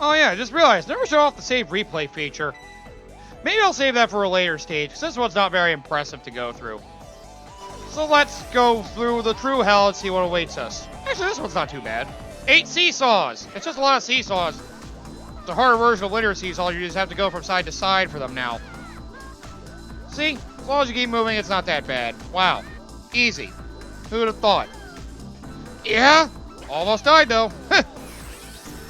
Oh yeah, just realized, never showed off the save replay feature. Maybe I'll save that for a later stage, because this one's not very impressive to go through. So let's go through the true hell and see what awaits us. Actually, this one's not too bad. 8 seesaws! It's just a lot of seesaws. It's a harder version of linear seesaws, you just have to go from side to side for them now. See? As long as you keep moving, it's not that bad. Wow. Easy. Who would have thought? Yeah? Almost died, though.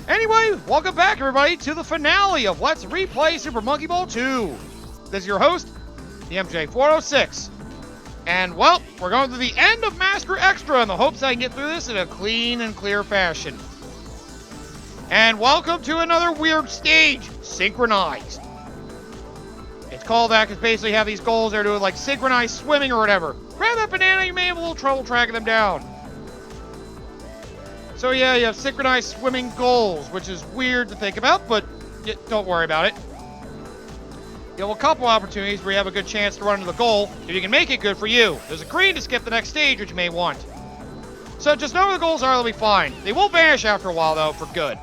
Anyway, welcome back, everybody, to the finale of Let's Replay Super Monkey Ball 2. This is your host, the MJ406. And, well, we're going to the end of Master Extra in the hopes I can get through this in a clean and clear fashion. And welcome to another weird stage, Synchronized. It's called that because basically you have these goals they're doing like synchronized swimming or whatever. Grab that banana, you may have a little trouble tracking them down. So yeah, you have synchronized swimming goals, which is weird to think about, but don't worry about it. You have a couple opportunities where you have a good chance to run into the goal. If you can make it, good for you. There's a green to skip the next stage, which you may want. So just know where the goals are, they'll be fine. They will vanish after a while, though, for good.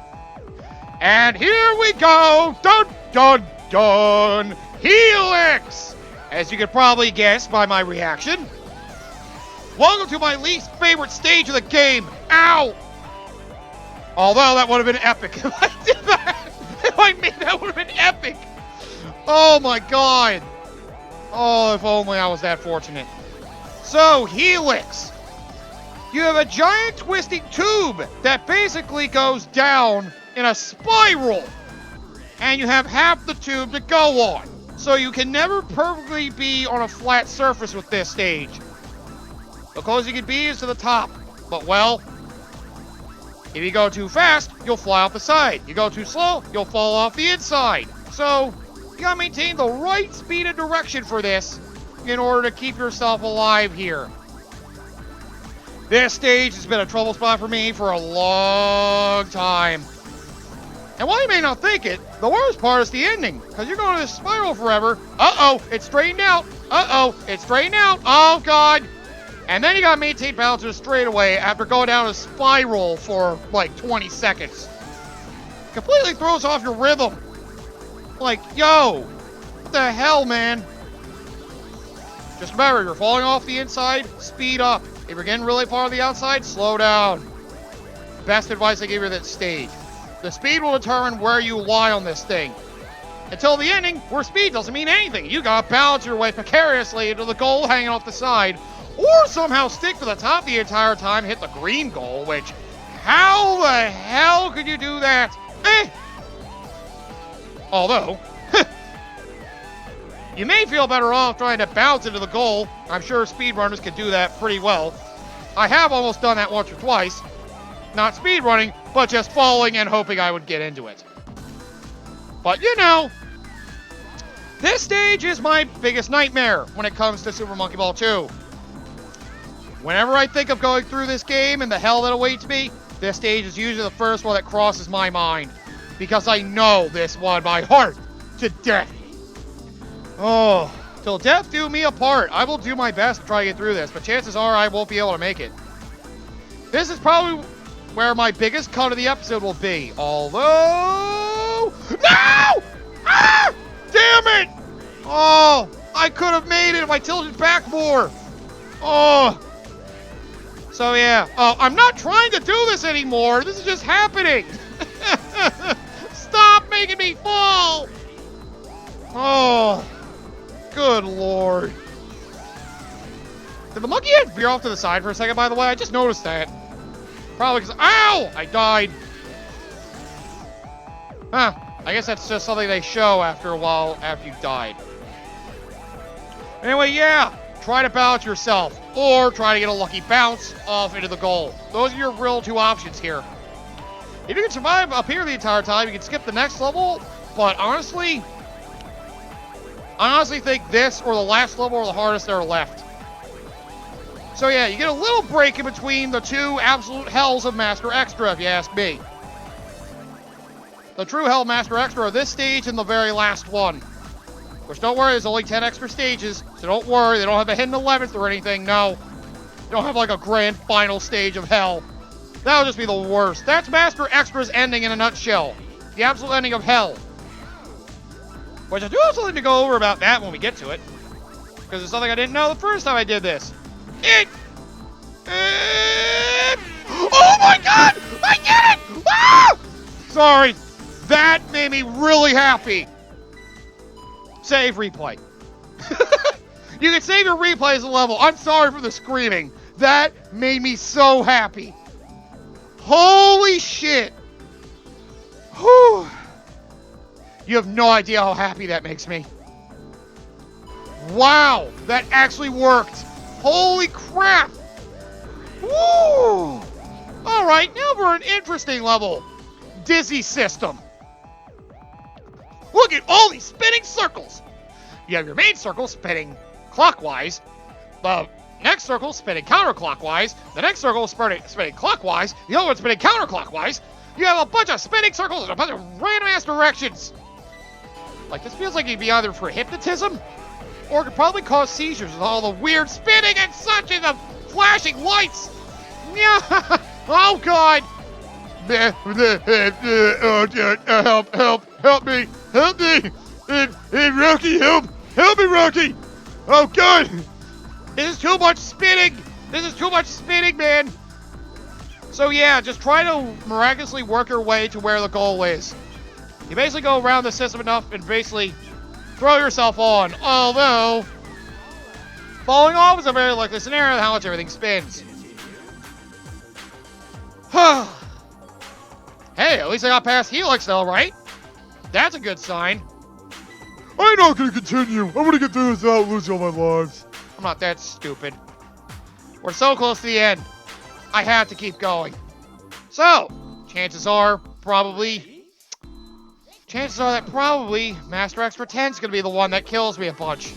And here we go! Dun, dun, dun! Helix! As you could probably guess by my reaction. Welcome to my least favorite stage of the game. Ow! Although that would have been epic if I did that. If I made that, would have been epic. Oh my god. Oh, if only I was that fortunate. So, Helix. You have a giant twisting tube that basically goes down in a spiral. And you have half the tube to go on. So you can never perfectly be on a flat surface with this stage. The closest you can be is to the top. But, well, if you go too fast, you'll fly off the side. You go too slow, you'll fall off the inside. So, you gotta maintain the right speed and direction for this in order to keep yourself alive here. This stage has been a trouble spot for me for a long time. And while you may not think it, the worst part is the ending, because you're going to this spiral forever. Uh-oh, it's straightened out. Uh-oh, it's straightened out. Oh, God. And then you gotta maintain balance in a straightaway after going down a spiral for, like, 20 seconds. Completely throws off your rhythm. Like, yo, what the hell, man? Just remember, you're falling off the inside, speed up. If you're getting really far on the outside, slow down. Best advice I give you at that stage. The speed will determine where you lie on this thing. Until the ending, where speed doesn't mean anything. You gotta balance your way precariously into the goal hanging off the side, or somehow stick to the top the entire time, hit the green goal, which, how the hell could you do that? Although, you may feel better off trying to bounce into the goal. I'm sure speedrunners can do that pretty well. I have almost done that once or twice. Not speedrunning, but just falling and hoping I would get into it. But you know, this stage is my biggest nightmare when it comes to Super Monkey Ball 2. Whenever I think of going through this game and the hell that awaits me, this stage is usually the first one that crosses my mind. Because I know this one by heart to death. Oh, till death do me apart. I will do my best to try to get through this, but chances are I won't be able to make it. This is probably where my biggest cut of the episode will be. Although... No! Ah! Damn it! Oh, I could have made it if I tilted back more. Oh. So yeah. Oh, I'm not trying to do this anymore. This is just happening. Stop making me fall. Oh. Good lord. Did the monkey head veer off to the side for a second, by the way? I just noticed that. Probably because... Ow! I died. Huh. I guess that's just something they show after a while after you've died. Anyway, yeah. Try to balance yourself. Or try to get a lucky bounce off into the goal. Those are your real two options here. If you can survive up here the entire time, you can skip the next level. But honestly... I honestly think this or the last level are the hardest that are left. So yeah, you get a little break in between the two absolute hells of Master Extra, if you ask me. The true hell Master Extra are this stage and the very last one. Which, don't worry, there's only 10 extra stages, so don't worry, they don't have a hidden 11th or anything, no. They don't have like a grand final stage of hell. That'll just be the worst. That's Master Extra's ending in a nutshell. The absolute ending of hell. Which I do have something to go over about that when we get to it. Because it's something I didn't know the first time I did this. Oh my god! I did it! Ah! Sorry. That made me really happy. Save replay. You can save your replay as a level. I'm sorry for the screaming. That made me so happy. Holy shit. Whew. You have no idea how happy that makes me. Wow, that actually worked. Holy crap. Woo. All right, now for an interesting level. Dizzy system. Look at all these spinning circles. You have your main circle spinning clockwise. The next circle spinning counterclockwise. The next circle spinning clockwise. The other one spinning counterclockwise. You have a bunch of spinning circles in a bunch of random ass directions. Like, this feels like it'd be either for hypnotism or it could probably cause seizures with all the weird spinning and such and the flashing lights. Yeah. Oh god. Help me. Hey, Rocky, help me, Rocky. Oh god. This is too much spinning. Man. So yeah, just try to miraculously work your way to where the goal is. You basically go around the system enough and basically throw yourself on. Although, falling off is a very likely scenario of how much everything spins. Hey, at least I got past Helix though, right? That's a good sign. I'm not gonna continue. I'm gonna get through this without losing all my lives. I'm not that stupid. We're so close to the end. I have to keep going. So, chances are that probably Master Extra 10 is going to be the one that kills me a bunch.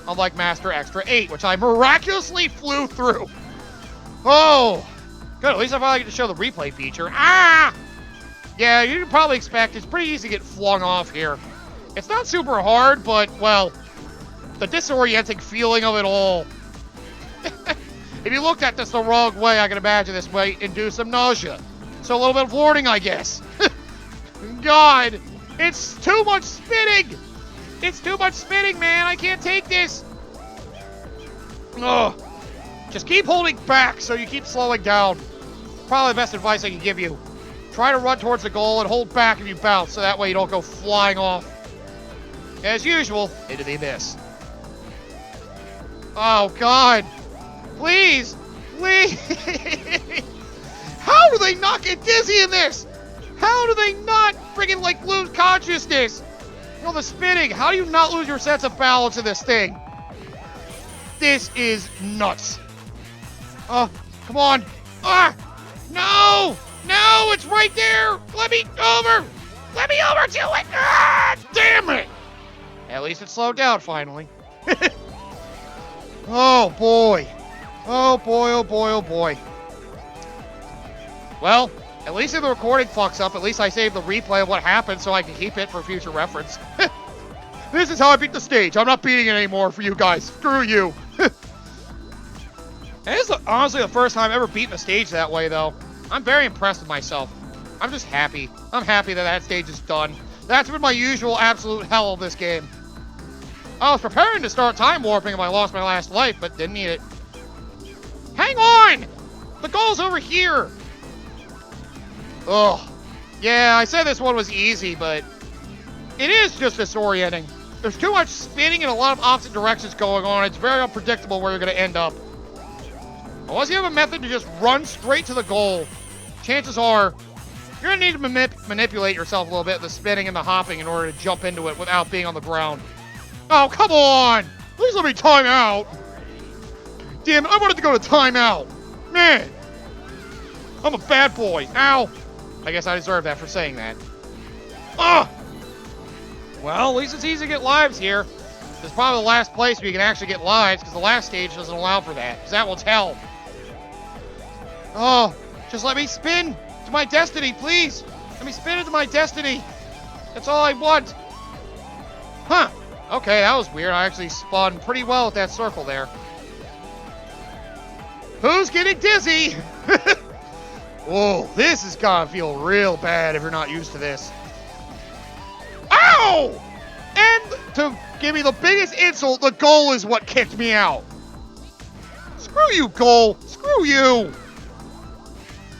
Unlike Master Extra 8, which I miraculously flew through. Oh, good. At least I finally get to show the replay feature. Ah! Yeah, you can probably expect it's pretty easy to get flung off here. It's not super hard, but, well, the disorienting feeling of it all. If you looked at this the wrong way, I can imagine this might induce some nausea. So a little bit of warning, I guess. God, it's too much spinning. It's too much spinning, man. I can't take this. Ugh. Just keep holding back so you keep slowing down. Probably the best advice I can give you. Try to run towards the goal and hold back if you bounce, so that way you don't go flying off. As usual, into the abyss. Oh, God. Please. How do they not get dizzy in this? How do they not friggin' like lose consciousness? You know, the spinning. How do you not lose your sense of balance in this thing? This is nuts. Come on. No, it's right there. Let me over to it. Damn it. At least it slowed down finally. Oh boy. Well, at least if the recording fucks up, at least I saved the replay of what happened so I can keep it for future reference. This is how I beat the stage. I'm not beating it anymore for you guys. Screw you. And this is honestly the first time I've ever beaten a stage that way, though. I'm very impressed with myself. I'm just happy. I'm happy that stage is done. That's been my usual absolute hell of this game. I was preparing to start time warping if I lost my last life, but didn't need it. Hang on! The goal's over here! Ugh. Yeah, I said this one was easy, but it is just disorienting. There's too much spinning in a lot of opposite directions going on. It's very unpredictable where you're going to end up. Unless you have a method to just run straight to the goal, chances are you're going to need to manipulate yourself a little bit, the spinning and the hopping, in order to jump into it without being on the ground. Oh, come on! At least let me time out! Damn it, I wanted to go to timeout! Man! I'm a bad boy. Ow! I guess I deserve that for saying that. Well, at least it's easy to get lives here. This is probably the last place where you can actually get lives, because the last stage doesn't allow for that, because that one's hell. Oh, just let me spin to my destiny, please! Let me spin into my destiny! That's all I want! Huh. Okay, that was weird. I actually spun pretty well with that circle there. Who's getting dizzy? Oh, this is gonna feel real bad if you're not used to this. No! And to give me the biggest insult, the goal is what kicked me out. Screw you, goal. Screw you.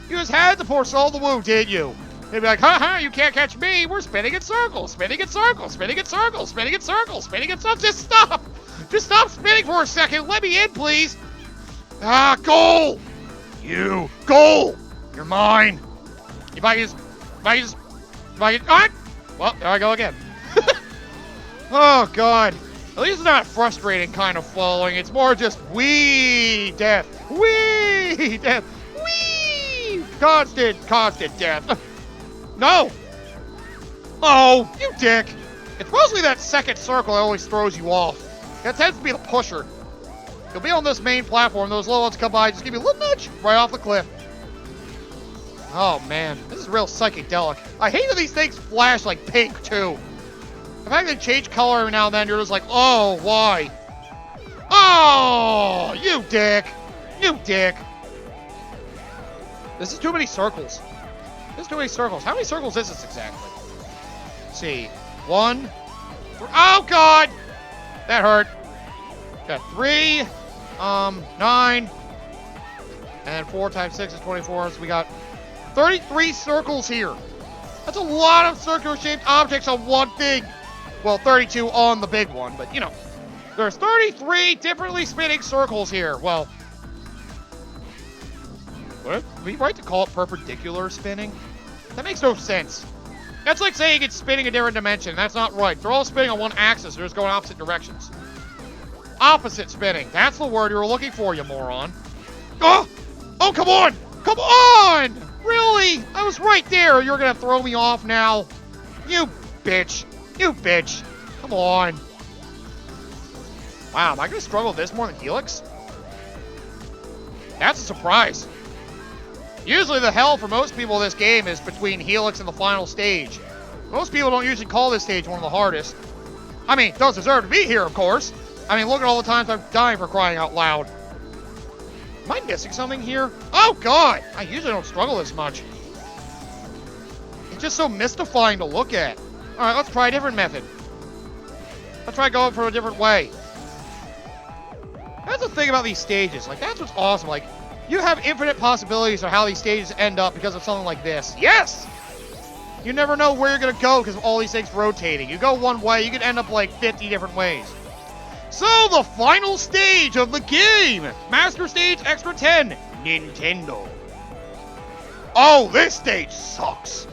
You just had to forestall the woo, didn't you? They'd be like, ha, you can't catch me. We're spinning in circles, spinning in circles, spinning in circles, spinning in circles, spinning in circles. Just stop. Just stop spinning for a second. Let me in, please. Ah, goal. You, goal. You're mine. If I can, ah! Well, there I go again. Oh, God. At least it's not frustrating kind of falling. It's more just wee death. Wee death. Wee! Constant death. No! Oh, you dick. It's mostly that second circle that always throws you off. That tends to be the pusher. You'll be on this main platform, those little ones come by, just give you a little nudge right off the cliff. Oh, man. This is real psychedelic. I hate that these things flash like pink, too. The fact they change color every now and then, you're just like, oh, why? Oh, you dick. You dick. This is too many circles. There's too many circles. How many circles is this exactly? Let's see. 1, 3. Oh, God! That hurt. Got 3, 9, and 4 times 6 is 24. So we got 33 circles here. That's a lot of circular-shaped objects on one thing. Well, 32 on the big one, but, you know. There's 33 differently spinning circles here. Well, would it be right to call it perpendicular spinning? That makes no sense. That's like saying it's spinning a different dimension. That's not right. They're all spinning on one axis. They're just going opposite directions. Opposite spinning. That's the word you were looking for, you moron. Oh! Oh, come on! Come on! Really? I was right there. You're gonna throw me off now. You bitch. You bitch. Come on. Wow, am I gonna struggle with this more than Helix? That's a surprise. Usually the hell for most people in this game is between Helix and the final stage. Most people don't usually call this stage one of the hardest. I mean, it does deserve to be here, of course. I mean, look at all the times I'm dying for crying out loud. Am I missing something here? Oh, God! I usually don't struggle this much. It's just so mystifying to look at. Alright, let's try a different method. Let's try going for a different way. That's the thing about these stages. Like, that's what's awesome. Like, you have infinite possibilities of how these stages end up because of something like this. Yes! You never know where you're going to go because of all these things rotating. You go one way, you could end up like 50 different ways. So, the final stage of the game! Master Stage Extra 10, Nintendo. Oh, this stage sucks.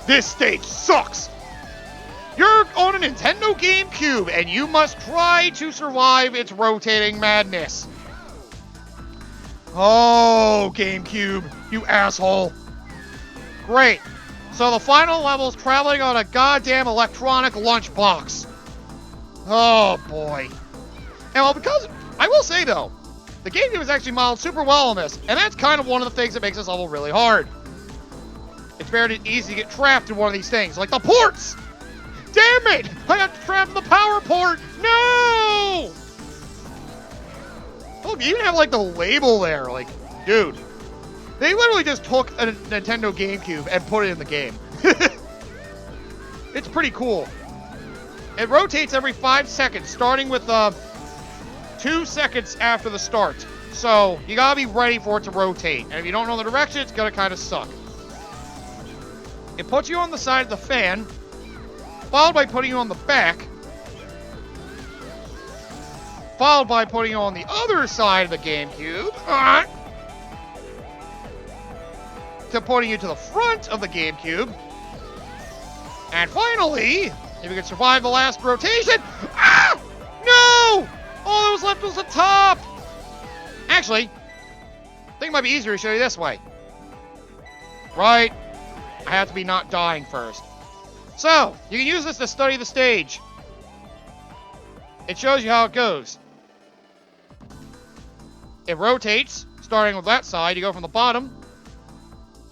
This stage sucks. You're on a Nintendo GameCube, and you must try to survive its rotating madness. Oh, GameCube, you asshole. Great. So the final level's traveling on a goddamn electronic lunchbox. Oh, boy. And well, because, I will say, though, the GameCube is actually modeled super well on this, and that's kind of one of the things that makes this level really hard. It's very easy to get trapped in one of these things, like the ports! Damn it! I got trapped in the power port! No! Look, you even have, like, the label there. Like, dude. They literally just took a Nintendo GameCube and put it in the game. It's pretty cool. It rotates every 5 seconds, starting with 2 seconds after the start. So, you gotta be ready for it to rotate. And if you don't know the direction, it's gonna kind of suck. It puts you on the side of the fan, followed by putting you on the back, followed by putting you on the other side of the GameCube, to putting you to the front of the GameCube, and finally, if you can survive the last rotation, no! All that was left was the top! Actually, I think it might be easier to show you this way. Right? I have to be not dying first. So, you can use this to study the stage. It shows you how it goes. It rotates, starting with that side. You go from the bottom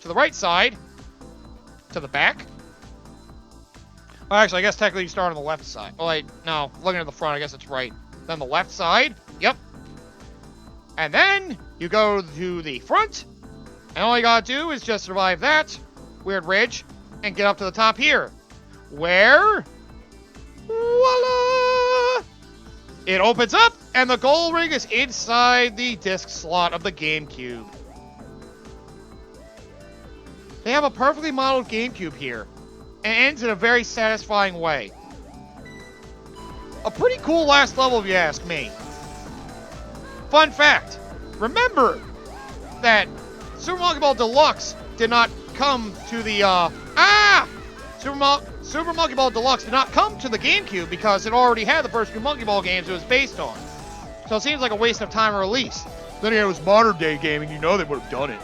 to the right side to the back. Well, actually, I guess technically you start on the left side. Oh, wait, no. Looking at the front, I guess it's right. Then the left side. Yep. And then you go to the front. And all you gotta do is just survive that weird ridge and get up to the top here. where, voila, it opens up, and the goal ring is inside the disc slot of the GameCube. They have a perfectly modeled GameCube here, and it ends in a very satisfying way. A pretty cool last level, if you ask me. Fun fact, remember that Super Monkey Ball Deluxe did not come to the, Super Monkey Ball Deluxe did not come to the GameCube because it already had the first two Monkey Ball games it was based on. So it seems like a waste of time or release. Then again, it was modern day gaming. You know they would have done it.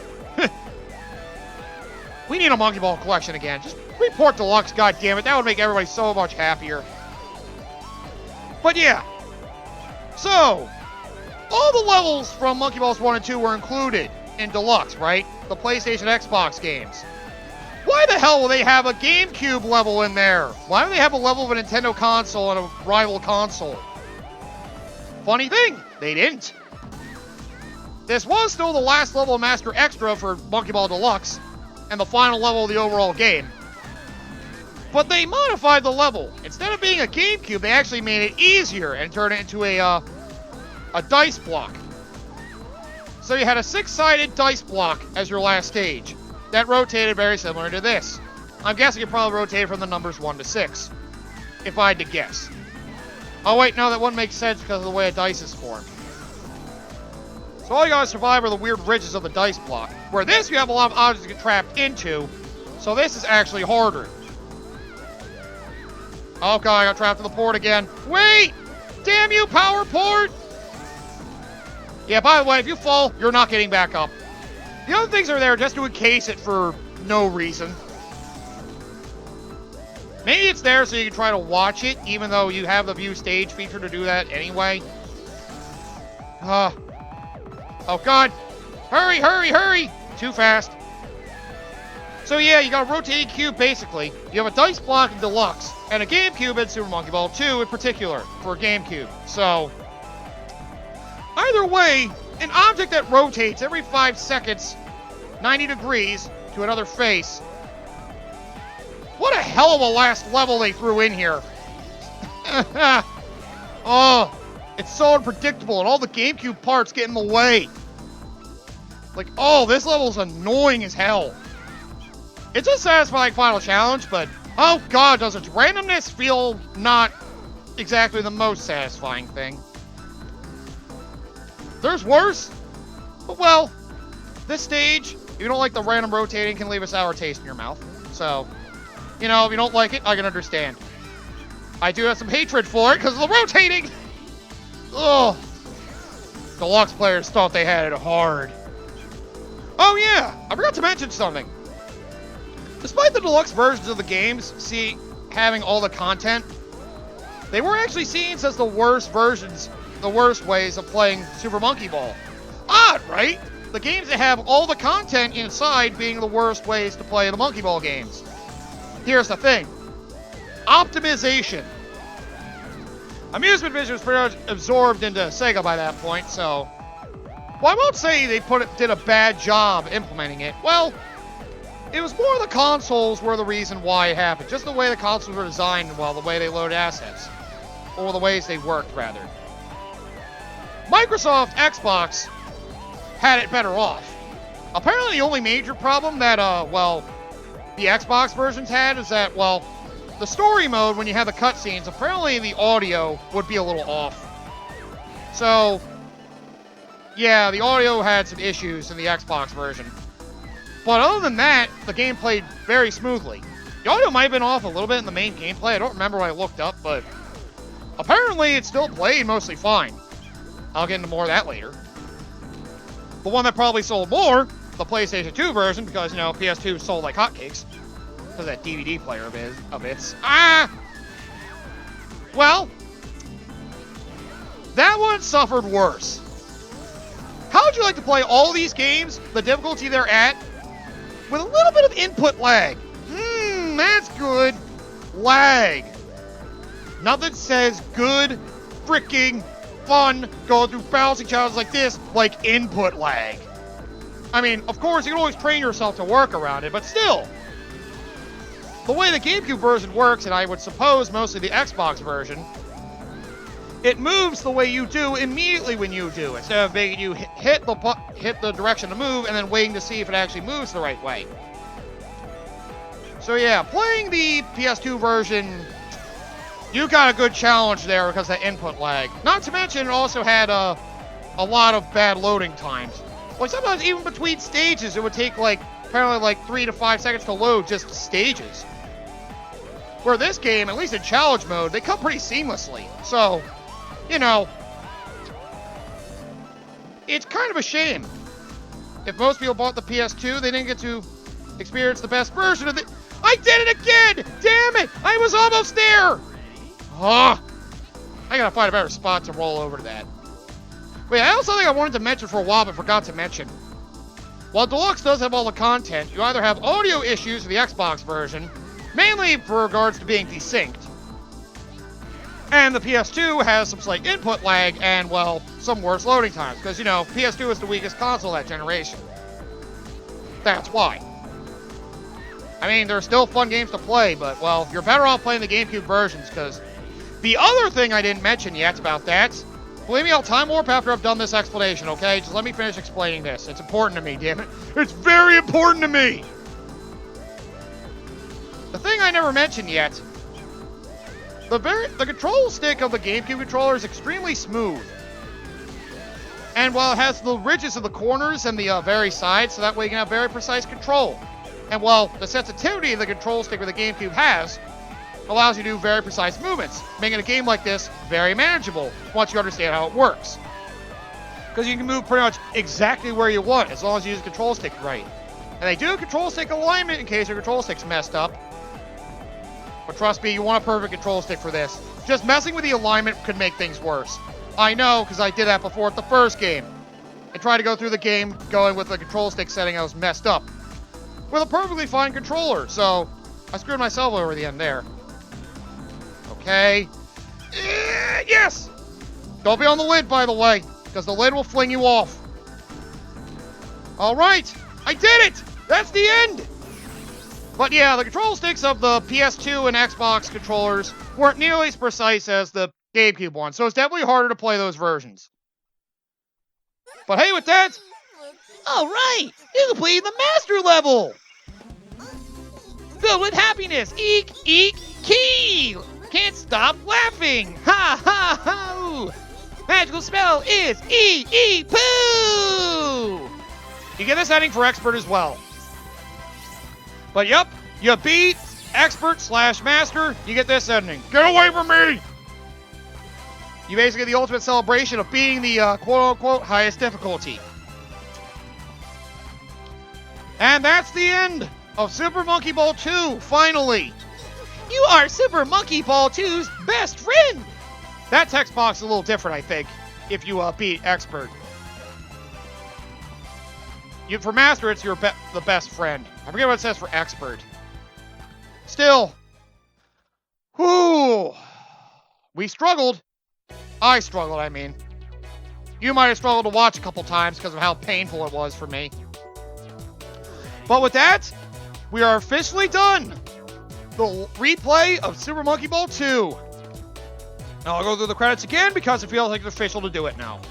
We need a Monkey Ball collection again. Just report Deluxe, goddammit. That would make everybody so much happier. But yeah. So, all the levels from Monkey Balls 1 and 2 were included in Deluxe, right? The PlayStation Xbox games. Why the hell will they have a GameCube level in there? Why don't they have a level of a Nintendo console and a rival console? Funny thing, they didn't. This was still the last level of Master Extra for Monkey Ball Deluxe, and the final level of the overall game. But they modified the level. Instead of being a GameCube, they actually made it easier and turned it into a dice block. So you had a 6-sided dice block as your last stage. That rotated very similar to this. I'm guessing it probably rotated from the numbers 1 to 6, if I had to guess. Oh wait, no, that wouldn't make sense because of the way a dice is formed. So all you gotta survive are the weird ridges of the dice block. Where this, you have a lot of objects to get trapped into, so this is actually harder. Oh god, I got trapped in the port again. Wait! Damn you, power port! Yeah, by the way, if you fall, you're not getting back up. The other things are there just to encase it for no reason. Maybe it's there so you can try to watch it, even though you have the view stage feature to do that anyway. Oh god! Hurry, hurry, hurry! Too fast. So yeah, you got a rotating cube basically. You have a dice block in Deluxe, and a GameCube in Super Monkey Ball 2 in particular, for GameCube. So, either way, an object that rotates every 5 seconds, 90 degrees, to another face. What a hell of a last level they threw in here. Oh, it's so unpredictable, and all the GameCube parts get in the way. Like, oh, this level's annoying as hell. It's a satisfying final challenge, but, oh god, does its randomness feel not exactly the most satisfying thing. There's worse, but well, this stage, if you don't like the random rotating, can leave a sour taste in your mouth. So, you know, if you don't like it, I can understand. I do have some hatred for it because of the rotating. Ugh. Deluxe players thought they had it hard. Oh yeah, I forgot to mention something. Despite the deluxe versions of the games having all the content, they were actually seen as the worst versions, the worst ways of playing Super Monkey Ball. Odd, right? The games that have all the content inside being the worst ways to play the Monkey Ball games. Here's the thing. Optimization. Amusement Vision was pretty much absorbed into Sega by that point, so... Well, I won't say they did a bad job implementing it. Well, it was more the consoles were the reason why it happened. Just the way the consoles were designed, well, the way they loaded assets. Or the ways they worked, rather. Microsoft Xbox had it better off. Apparently the only major problem that, well, the Xbox versions had is that, well, the story mode, when you have the cutscenes, apparently the audio would be a little off. So, yeah, the audio had some issues in the Xbox version. But other than that, the game played very smoothly. The audio might have been off a little bit in the main gameplay. I don't remember what I looked up, but apparently it still played mostly fine. I'll get into more of that later. The one that probably sold more, the PlayStation 2 version, because, you know, PS2 sold like hotcakes. Because of that DVD player of its. Well, that one suffered worse. How would you like to play all these games, the difficulty they're at, with a little bit of input lag? That's good. Lag. Nothing says good, freaking fun going through balancing challenges like this like input lag. I mean, of course, you can always train yourself to work around it, but still. the way the GameCube version works, and I would suppose mostly the Xbox version, it moves the way you do immediately when you do, instead of making you hit the direction to move and then waiting to see if it actually moves the right way. So yeah, playing the PS2 version, you got a good challenge there because of the input lag. Not to mention, it also had a lot of bad loading times. Like sometimes even between stages, it would take apparently like 3 to 5 seconds to load just stages. Where this game, at least in challenge mode, they come pretty seamlessly. So, you know, it's kind of a shame. If most people bought the PS2, they didn't get to experience the best version of it. I did it again! Damn it! I was almost there! I gotta find a better spot to roll over to that. Wait, I also think I wanted to mention for a while, but forgot to mention. While Deluxe does have all the content, you either have audio issues for the Xbox version, mainly for regards to being desynced, and the PS2 has some slight input lag and, well, some worse loading times, because, you know, PS2 is the weakest console that generation. That's why. I mean, there are still fun games to play, but, well, you're better off playing the GameCube versions, because the other thing I didn't mention yet about that, believe me, I'll time warp after I've done this explanation, okay? Just let me finish explaining this. It's important to me, damn it. It's very important to me! The thing I never mentioned yet, the control stick of the GameCube controller is extremely smooth. And while it has the ridges of the corners and the very sides, so that way you can have very precise control. And while the sensitivity the control stick with the GameCube has allows you to do very precise movements, making a game like this very manageable once you understand how it works. Because you can move pretty much exactly where you want as long as you use the control stick right. And they do control stick alignment in case your control stick's messed up. But trust me, you want a perfect control stick for this. Just messing with the alignment could make things worse. I know, because I did that before at the first game. I tried to go through the game going with the control stick setting I was messed up. With a perfectly fine controller, so I screwed myself over the end there. Okay. Yes! Don't be on the lid, by the way, because the lid will fling you off. Alright, I did it! That's the end! But yeah, the control sticks of the PS2 and Xbox controllers weren't nearly as precise as the GameCube one, so it's definitely harder to play those versions. But hey, with that, alright, you completed the Master level! Filled with happiness, eek, eek, key! Can't stop laughing! Ha ha ha! Magical spell is poo! You get this ending for Expert as well. But yep, you beat Expert/Master, you get this ending. Get away from me! You basically get the ultimate celebration of beating the quote-unquote highest difficulty. And that's the end of Super Monkey Ball 2, finally! You are Super Monkey Ball 2's best friend! That text box is a little different, I think, if you beat Expert. For Master, it's the best friend. I forget what it says for Expert. Still. Whew. We struggled. I struggled, I mean. You might have struggled to watch a couple times because of how painful it was for me. But with that, we are officially done. The replay of Super Monkey Ball 2. Now I'll go through the credits again because it feels like it's official to do it now.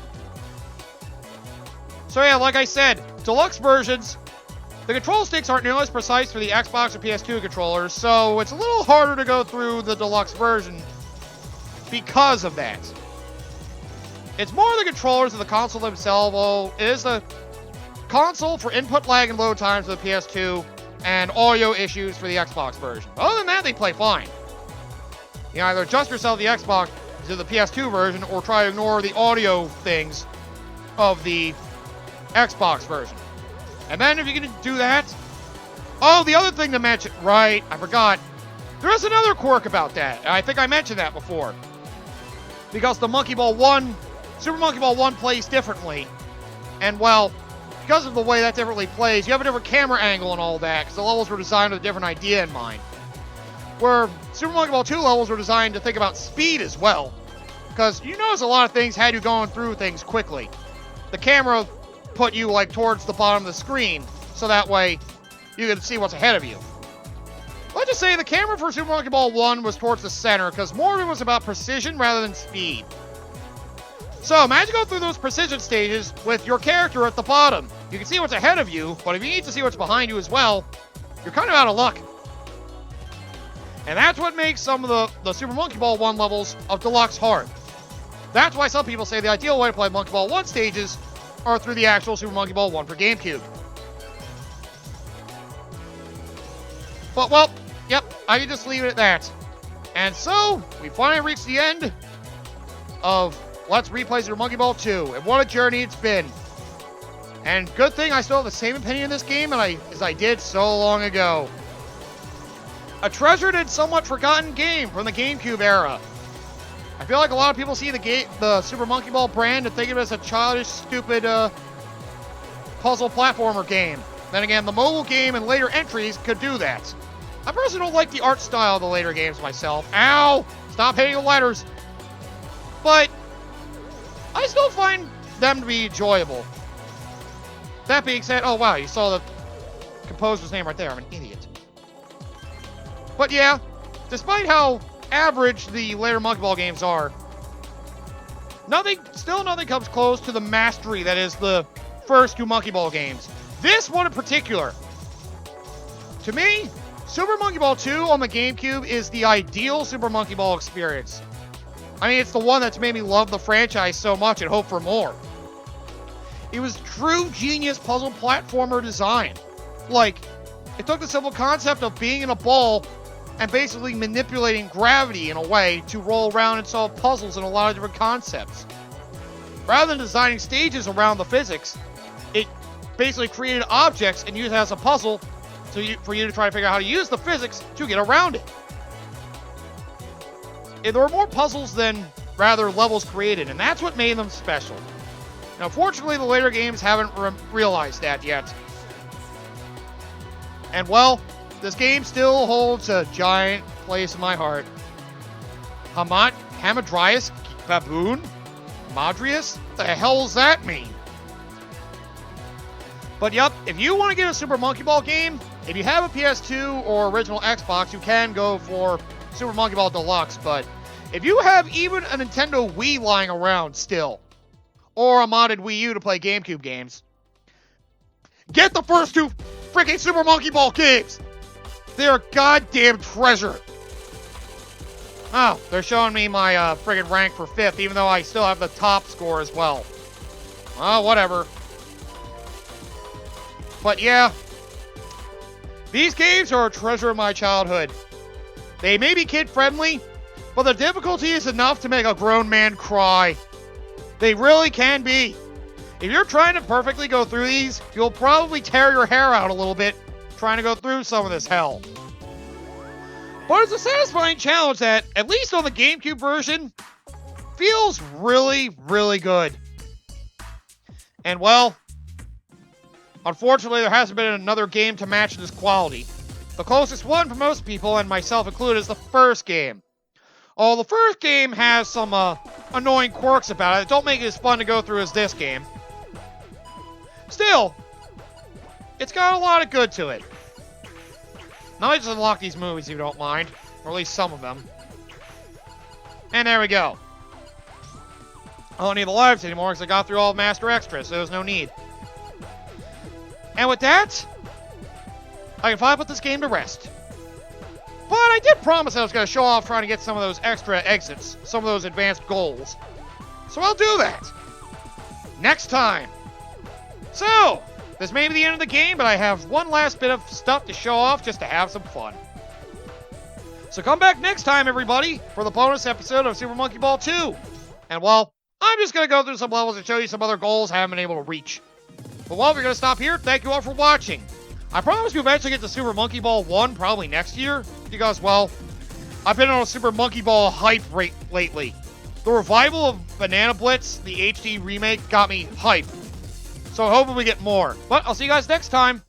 So yeah, like I said, deluxe versions, the control sticks aren't nearly as precise for the Xbox or PS2 controllers, so it's a little harder to go through the deluxe version because of that. It's more the controllers of the console themselves, though it is the console for input lag and load times for the PS2 and audio issues for the Xbox version. Other than that, they play fine. You either adjust yourself to the Xbox to the PS2 version or try to ignore the audio things of the Xbox version. And then if you can do that... Oh, the other thing to mention... Right, I forgot. There is another quirk about that. I think I mentioned that before. Because the Monkey Ball 1... Super Monkey Ball 1 plays differently. And, well, because of the way that differently plays, you have a different camera angle and all that, because the levels were designed with a different idea in mind. Where Super Monkey Ball 2 levels were designed to think about speed as well. Because you notice a lot of things had you going through things quickly. The camera put you, like, towards the bottom of the screen, so that way you can see what's ahead of you. Let's just say the camera for Super Monkey Ball 1 was towards the center, because more of it was about precision rather than speed. So, imagine going through those precision stages with your character at the bottom. You can see what's ahead of you, but if you need to see what's behind you as well, you're kind of out of luck. And that's what makes some of the Super Monkey Ball 1 levels of Deluxe hard. That's why some people say the ideal way to play Monkey Ball 1 stages are through the actual Super Monkey Ball 1 for GameCube. But, well, yep, I can just leave it at that. And so, we finally reached the end of Let's Replay Super Monkey Ball 2. And what a journey it's been. And good thing I still have the same opinion of this game as I did so long ago. A treasured and somewhat forgotten game from the GameCube era. I feel like a lot of people see the Super Monkey Ball brand and think of it as a childish, stupid puzzle platformer game. Then again, the mobile game and later entries could do that. I personally don't like the art style of the later games myself. Ow! Stop hitting the letters. But I still find them to be enjoyable. That being said, oh wow, you saw the composer's name right there. I'm an idiot. But yeah, despite how average the later Monkey Ball games are, nothing comes close to the mastery that is the first two Monkey Ball games. This one in particular, to me, Super Monkey Ball 2 on the GameCube is the ideal Super Monkey Ball experience. I mean, it's the one that's made me love the franchise so much and hope for more. It was true genius puzzle platformer design. Like, it took the simple concept of being in a ball and basically manipulating gravity in a way to roll around and solve puzzles in a lot of different concepts. Rather than designing stages around the physics, it basically created objects and used it as a puzzle for you to try to figure out how to use the physics to get around it. And there were more puzzles than rather levels created, and that's what made them special. Now, fortunately, the later games haven't realized that yet. And, well, this game still holds a giant place in my heart. Hamadryas Baboon? Madrius? What the hell does that mean? But, yep, if you want to get a Super Monkey Ball game, if you have a PS2 or original Xbox, you can go for Super Monkey Ball Deluxe. But if you have even a Nintendo Wii lying around still, or a modded Wii U to play GameCube games, get the first two freaking Super Monkey Ball games! They're a goddamn treasure! Oh, they're showing me my friggin' rank for 5th, even though I still have the top score as well. Oh, whatever. But yeah, these games are a treasure of my childhood. They may be kid-friendly, but the difficulty is enough to make a grown man cry. They really can be. If you're trying to perfectly go through these, you'll probably tear your hair out a little bit trying to go through some of this hell. But it's a satisfying challenge that, at least on the GameCube version, feels really, really good. And well, unfortunately, there hasn't been another game to match this quality. The closest one for most people, and myself included, is the first game. Oh, the first game has some annoying quirks about it that don't make it as fun to go through as this game. Still, it's got a lot of good to it. Now let's just unlock these movies if you don't mind. Or at least some of them. And there we go. I don't need the lives anymore because I got through all of Master Extras, so there's no need. And with that, I can finally put this game to rest. But I did promise I was going to show off trying to get some of those extra exits, some of those advanced goals. So I'll do that next time. So, this may be the end of the game, but I have one last bit of stuff to show off just to have some fun. So come back next time, everybody, for the bonus episode of Super Monkey Ball 2. And, well, I'm just going to go through some levels and show you some other goals I haven't been able to reach. But while we're going to stop here, thank you all for watching. I promise to eventually get to Super Monkey Ball 1 probably next year, because, well, I've been on a Super Monkey Ball hype rate lately. The revival of Banana Blitz, the HD remake, got me hype. So I'm hoping we get more. But I'll see you guys next time.